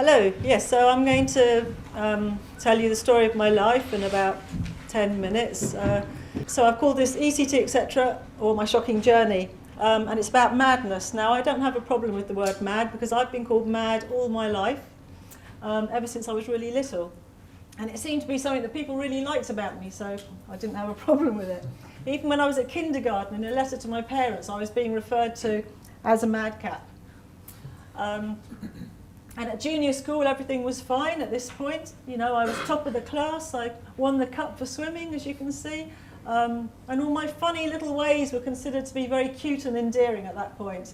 Hello, yes, so I'm going to tell you the story of my life in about 10 minutes. So I've called this ECT, etc., or my shocking journey, and it's about madness. Now, I don't have a problem with the word mad because I've been called mad all my life, ever since I was really little. And it seemed to be something that people really liked about me, so I didn't have a problem with it. Even when I was at kindergarten, in a letter to my parents, I was being referred to as a madcap. And at junior school, everything was fine at this point. You know, I was top of the class. I won the cup for swimming, as you can see. And all my funny little ways were considered to be very cute and endearing at that point.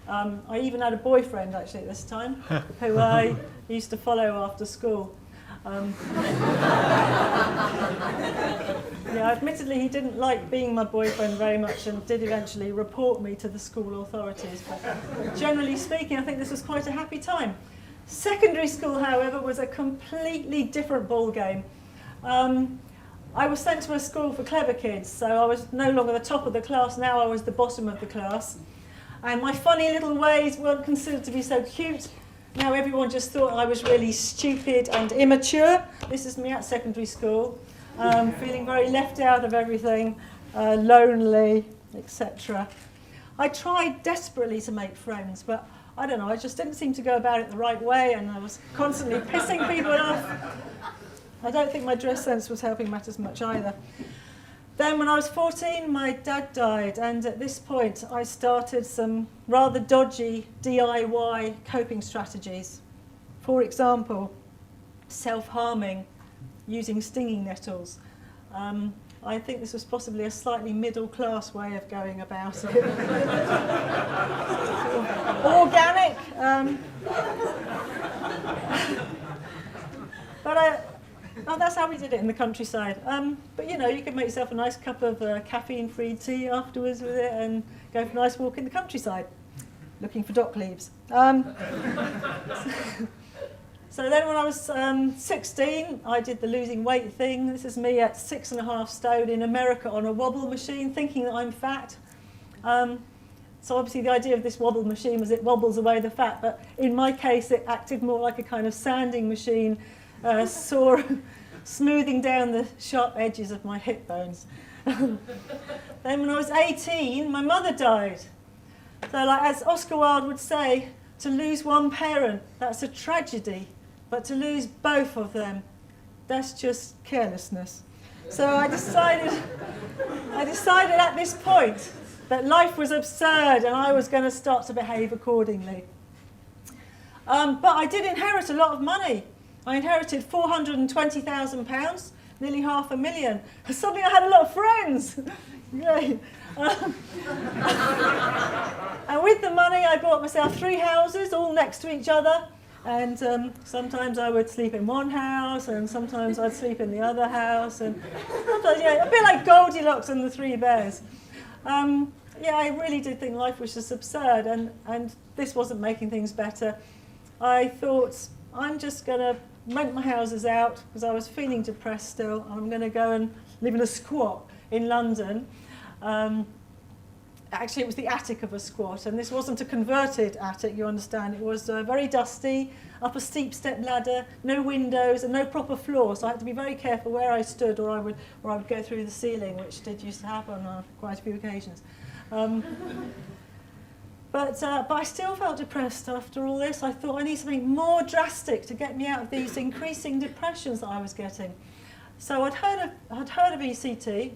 I even had a boyfriend, actually, at this time, who I used to follow after school. Yeah, admittedly, he didn't like being my boyfriend very much and did eventually report me to the school authorities. But generally speaking, I think this was quite a happy time. Secondary school, however, was a completely different ballgame. I was sent to a school for clever kids, so I was no longer the top of the class, now I was the bottom of the class. And my funny little ways weren't considered to be so cute. Now everyone just thought I was really stupid and immature. This is me at secondary school, feeling very left out of everything, lonely, etc. I tried desperately to make friends, but I don't know, I just didn't seem to go about it the right way, and I was constantly pissing people off. I don't think my dress sense was helping matters much either. Then when I was 14, my dad died, and at this point I started some rather dodgy DIY coping strategies. For example, self-harming using stinging nettles. I think this was possibly a slightly middle-class way of going about it. Organic. But that's how we did it in the countryside. But you know, you could make yourself a nice cup of caffeine-free tea afterwards with it and go for a nice walk in the countryside, looking for dock leaves. So then when I was 16, I did the losing weight thing. This is me at 6.5 stone in America on a wobble machine, thinking that I'm fat. So obviously the idea of this wobble machine was it wobbles away the fat, but in my case it acted more like a kind of sanding machine, smoothing down the sharp edges of my hip bones. Then when I was 18, my mother died. So like, as Oscar Wilde would say, to lose one parent, that's a tragedy. But to lose both of them, that's just carelessness. So I decided at this point that life was absurd and I was going to start to behave accordingly. But I did inherit a lot of money. I inherited £420,000, nearly £500,000. Suddenly I had a lot of friends. Yay. And with the money I bought myself 3 houses, all next to each other. And sometimes I would sleep in one house, and sometimes I'd sleep in the other house, and sometimes, yeah, a bit like Goldilocks and the 3 Bears. Yeah, I really did think life was just absurd, and this wasn't making things better. I thought, I'm just going to rent my houses out, because I was feeling depressed still, and I'm going to go and live in a squat in London. Actually, it was the attic of a squat, and this wasn't a converted attic, you understand. It was very dusty, up a steep step ladder, no windows, and no proper floor, so I had to be very careful where I stood, or I would go through the ceiling, which did used to happen on quite a few occasions. But I still felt depressed after all this. I thought I need something more drastic to get me out of these increasing depressions that I was getting. So I'd heard of ECT,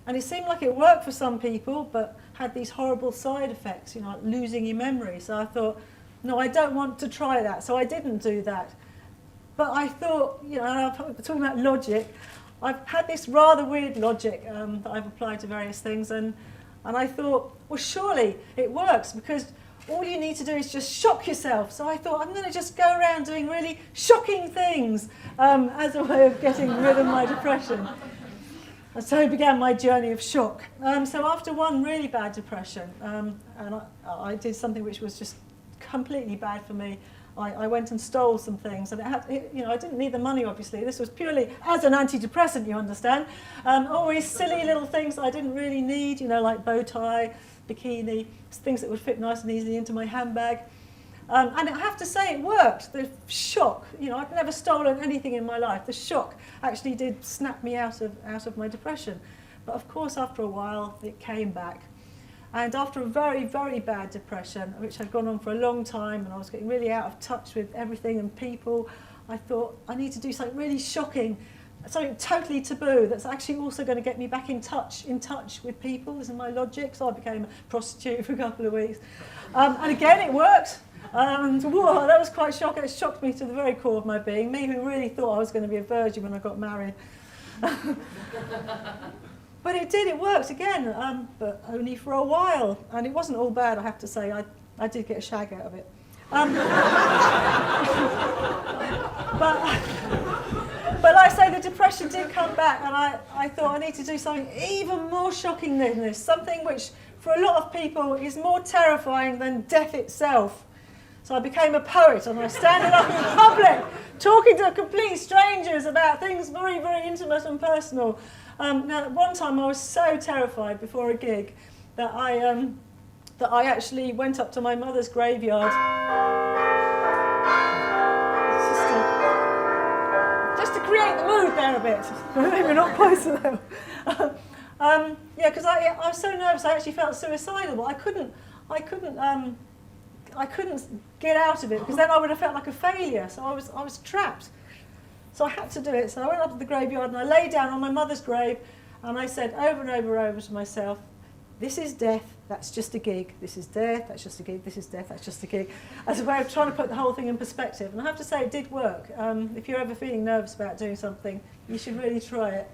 and it seemed like it worked for some people, but had these horrible side effects, you know, like losing your memory. So I thought, no, I don't want to try that. So I didn't do that. But I thought, you know, talking about logic, I've had this rather weird logic that I've applied to various things, and I thought, well, surely it works, because all you need to do is just shock yourself. So I thought, I'm going to just go around doing really shocking things as a way of getting rid of my depression. And so began my journey of shock. So after one really bad depression, and I did something which was just completely bad for me. I went and stole some things, and you know, I didn't need the money, obviously. This was purely as an antidepressant, you understand. Always silly little things that I didn't really need, you know, like bow tie, bikini, things that would fit nice and easily into my handbag. And I have to say, it worked. The shock, I'd never stolen anything in my life. The shock actually did snap me out of my depression. But of course, after a while, it came back. And after a very, very bad depression, which had gone on for a long time, and I was getting really out of touch with everything and people, I thought, I need to do something really shocking, something totally taboo that's actually also going to get me back in touch with people. This is my logic. So I became a prostitute for a couple of weeks. And again, it worked. Whoa, that was quite shocking. It shocked me to the very core of my being, me who really thought I was going to be a virgin when I got married. But it did, it worked again, but only for a while. And it wasn't all bad, I have to say. I did get a shag out of it. But like I say, the depression did come back, and I thought I need to do something even more shocking than this, something which for a lot of people is more terrifying than death itself. So I became a poet, and I stand up in public, talking to complete strangers about things very, very intimate and personal. Now, at one time I was so terrified before a gig that I actually went up to my mother's graveyard just to create the mood there a bit. Maybe not quite so low. Yeah, because I was so nervous. I actually felt suicidal, but I couldn't get out of it, because then I would have felt like a failure. So I was trapped. So I had to do it. So I went up to the graveyard and I lay down on my mother's grave, and I said over and over and over to myself, this is death, that's just a gig. This is death, that's just a gig. This is death, that's just a gig. As a way of trying to put the whole thing in perspective. And I have to say, it did work. If you're ever feeling nervous about doing something, you should really try it.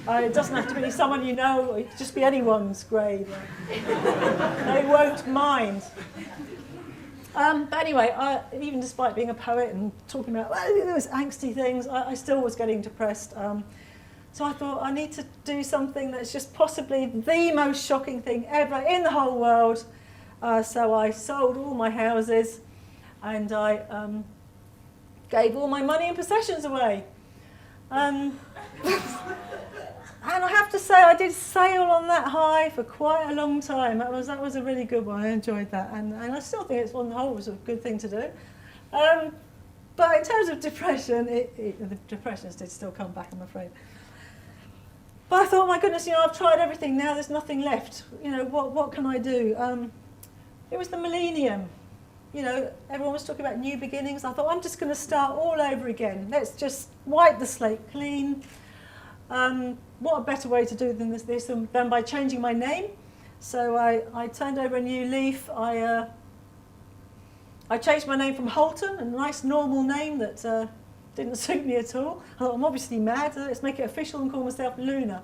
It doesn't have to be someone you know, it could just be anyone's grave. They won't mind. But anyway, even despite being a poet and talking about those angsty things, I still was getting depressed. So I thought, I need to do something that's just possibly the most shocking thing ever in the whole world. So I sold all my houses, and I gave all my money and possessions away. And I have to say, I did sail on that high for quite a long time. That was a really good one. I enjoyed that, and I still think it's on the whole was a good thing to do. But in terms of depression, the depressions did still come back, I'm afraid. But I thought, my goodness, I've tried everything. Now there's nothing left. What can I do? It was the millennium. Everyone was talking about new beginnings. I thought, I'm just going to start all over again. Let's just wipe the slate clean. What a better way to do this than by changing my name. So I turned over a new leaf. I changed my name from Holton, a nice normal name that didn't suit me at all. I thought, I'm obviously mad. Let's make it official and call myself Luna.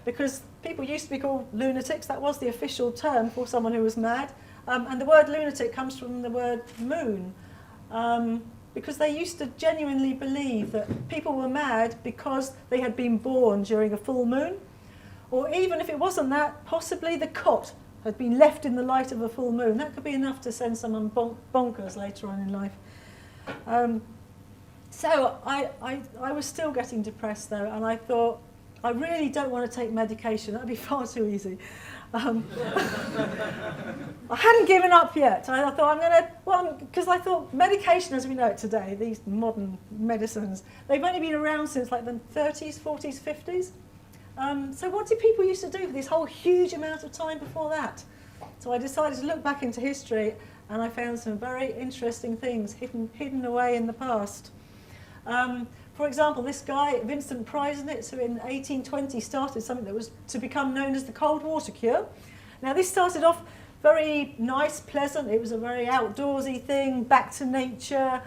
Because people used to be called lunatics. That was the official term for someone who was mad. And the word lunatic comes from the word moon. Because they used to genuinely believe that people were mad because they had been born during a full moon. Or even if it wasn't that, possibly the cot had been left in the light of a full moon. That could be enough to send someone bonkers later on in life. So I was still getting depressed though, and I thought, I really don't want to take medication. That would be far too easy. I hadn't given up yet. I thought because I thought medication as we know it today, these modern medicines, they've only been around since like the 30s, 40s, 50s. So what did people used to do for this whole huge amount of time before that? So I decided to look back into history, and I found some very interesting things hidden away in the past. For example, this guy, Vincent Preisnitz, who in 1820 started something that was to become known as the cold water cure. Now this started off very nice, pleasant. It was a very outdoorsy thing, back to nature.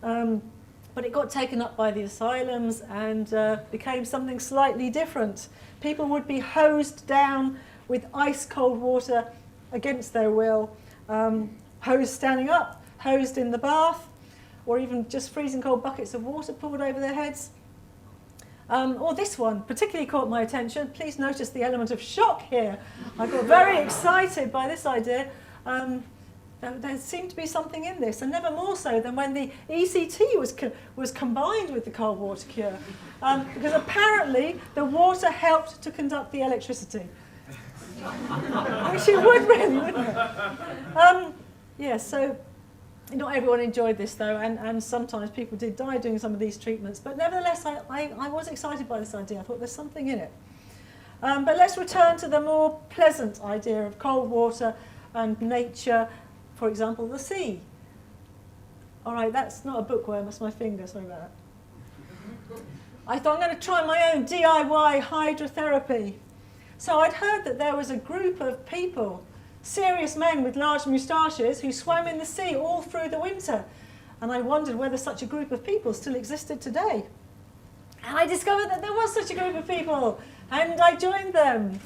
But it got taken up by the asylums and became something slightly different. People would be hosed down with ice cold water against their will, hosed standing up, hosed in the bath, or even just freezing cold buckets of water poured over their heads. Or this one particularly caught my attention. Please notice the element of shock here. I got very excited by this idea. There seemed to be something in this, and never more so than when the ECT was combined with the cold water cure, because apparently the water helped to conduct the electricity. Which it would really, wouldn't it? Yeah, so not everyone enjoyed this though, and sometimes people did die doing some of these treatments, but nevertheless I was excited by this idea. I thought there's something in it. But let's return to the more pleasant idea of cold water and nature, for example, the sea. All right, that's not a bookworm, that's my finger, sorry about that. I thought I'm going to try my own DIY hydrotherapy. So I'd heard that there was a group of people, serious men with large moustaches, who swam in the sea all through the winter. And I wondered whether such a group of people still existed today. And I discovered that there was such a group of people, and I joined them.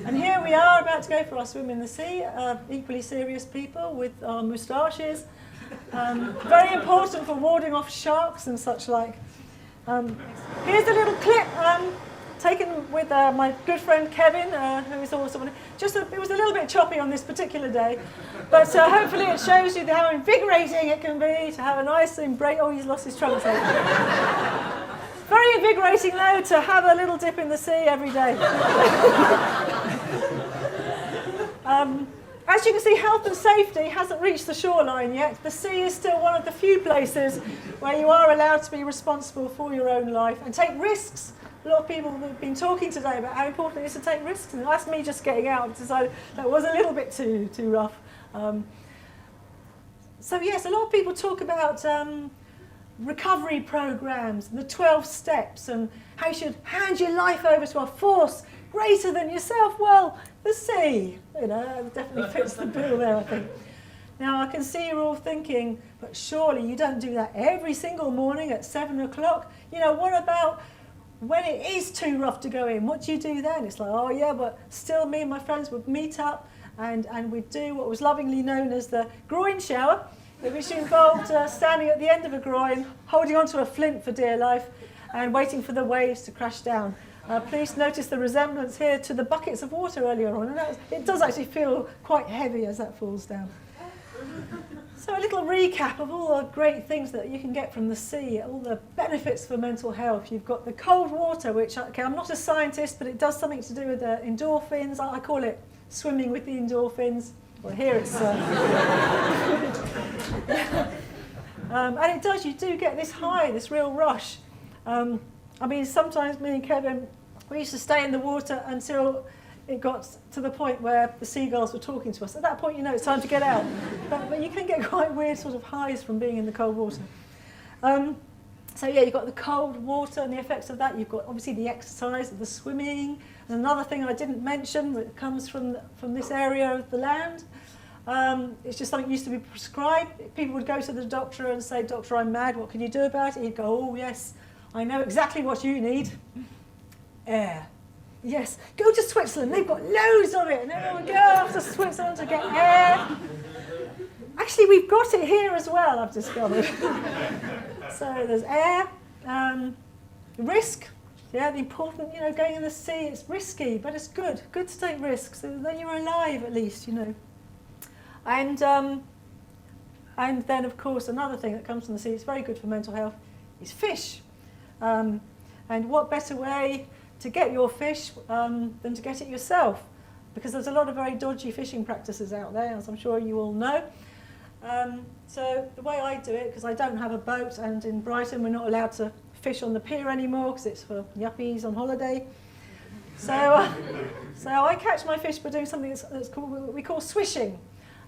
And here we are about to go for our swim in the sea, equally serious people with our moustaches. Very important for warding off sharks and such like. Here's a little clip taken with my good friend Kevin, who is also one. It was a little bit choppy on this particular day, but hopefully it shows you how invigorating it can be to have a nice embrace. Oh, he's lost his trunk tape. Very invigorating, though, to have a little dip in the sea every day. As you can see, health and safety hasn't reached the shoreline yet. The sea is still one of the few places where you are allowed to be responsible for your own life and take risks. A lot of people have been talking today about how important it is to take risks, and that's me just getting out, because that was a little bit too rough. So yes, a lot of people talk about recovery programs and the 12 steps and how you should hand your life over to a force greater than yourself. Well, the sea, definitely fits the bill there, I think. Now, I can see you're all thinking, but surely you don't do that every single morning at 7 o'clock. What about when it is too rough to go in? What do you do then? It's like, oh yeah, but still me and my friends would meet up and we'd do what was lovingly known as the groin shower, which involved standing at the end of a groin, holding onto a flint for dear life and waiting for the waves to crash down. Please notice the resemblance here to the buckets of water earlier on, and it does actually feel quite heavy as that falls down. So a little recap of all the great things that you can get from the sea, all the benefits for mental health. You've got the cold water, which, okay, I'm not a scientist, but it does something to do with the endorphins. I call it swimming with the endorphins. Well, here it's... and it does, you do get this high, this real rush. Sometimes me and Kevin, we used to stay in the water until it got to the point where the seagulls were talking to us. At that point, it's time to get out. But you can get quite weird sort of highs from being in the cold water. So yeah, you've got the cold water and the effects of that. You've got obviously the exercise, the swimming. There's another thing I didn't mention that comes from this area of the land. It's just something that used to be prescribed. People would go to the doctor and say, "Doctor, I'm mad, what can you do about it?" He'd go, "Oh yes, I know exactly what you need. Air. Yes, go to Switzerland, they've got loads of it, and everyone go off to Switzerland to get air." Actually, we've got it here as well, I've discovered. So there's air, risk. Yeah, the important, going in the sea, it's risky, but it's good. Good to take risks, so then you're alive at least, And then, of course, another thing that comes from the sea, it's very good for mental health, is fish. And what better way to get your fish than to get it yourself? Because there's a lot of very dodgy fishing practices out there, as I'm sure you all know. So the way I do it, because I don't have a boat, and in Brighton we're not allowed to fish on the pier anymore because it's for yuppies on holiday. So I catch my fish by doing something that's called, what we call swishing.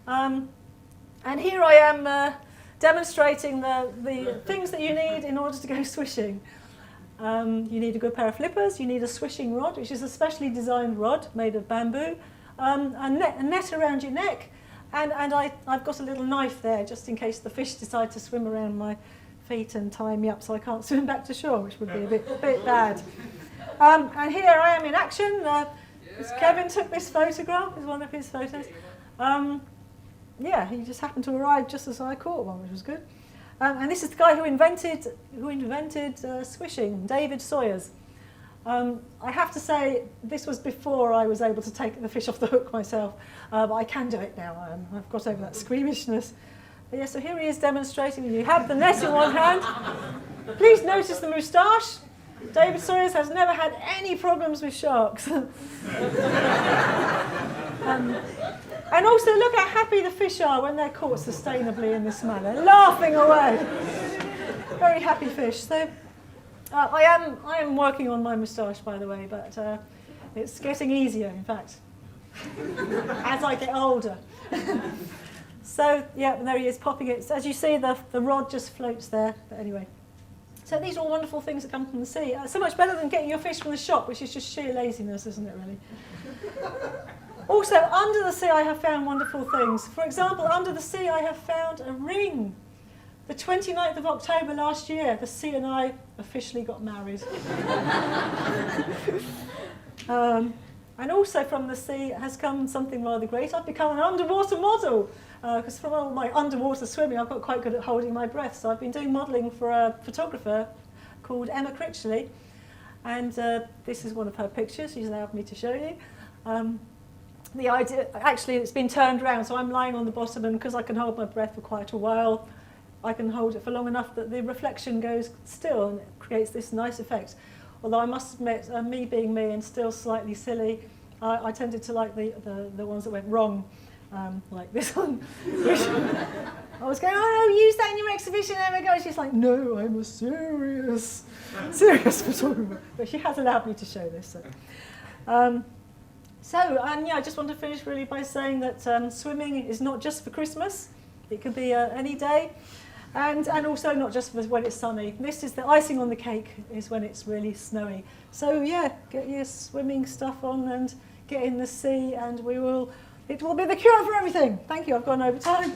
And here I am demonstrating the things that you need in order to go swishing. You need a good pair of flippers, you need a swishing rod, which is a specially designed rod made of bamboo, a net around your neck, and I've got a little knife there just in case the fish decide to swim around my feet and tie me up so I can't swim back to shore, which would be a bit bad. And here I am in action. Kevin took this photograph, it's one of his photos. Yeah, he just happened to arrive just as I caught one, which was good. And this is the guy who invented swishing, David Sawyers. I have to say, this was before I was able to take the fish off the hook myself, but I can do it now. I've got over that squeamishness. But yeah, so here he is demonstrating. You have the net in one hand. Please notice the moustache. David Sawyers has never had any problems with sharks. And also look how happy the fish are when they're caught sustainably in this manner, laughing away. Very happy fish. So I am working on my moustache, by the way, but it's getting easier, in fact, as I get older. So, yeah, and there he is popping it. As you see, the rod just floats there. But anyway. So these are all wonderful things that come from the sea. So much better than getting your fish from the shop, which is just sheer laziness, isn't it, really? Also, under the sea, I have found wonderful things. For example, under the sea, I have found a ring. The 29th of October last year, the sea and I officially got married. And also from the sea has come something rather great. I've become an underwater model. Because from all my underwater swimming, I've got quite good at holding my breath. So I've been doing modelling for a photographer called Emma Critchley. And this is one of her pictures. She's allowed me to show you. The idea, actually, it's been turned around. So I'm lying on the bottom, and because I can hold my breath for quite a while, I can hold it for long enough that the reflection goes still, and it creates this nice effect. Although I must admit, me being me and still slightly silly, I tended to like the ones that went wrong. Like this one. I was going, oh no, use that in your exhibition, Emma. Go. She's like, no, I'm a serious photographer. But she has allowed me to show this. Yeah, I just want to finish really by saying that swimming is not just for Christmas. It could be any day. And also not just for when it's sunny. This is the icing on the cake, is when it's really snowy. So yeah, get your swimming stuff on and get in the sea, and it will be the cure for everything. Thank you, I've gone over time.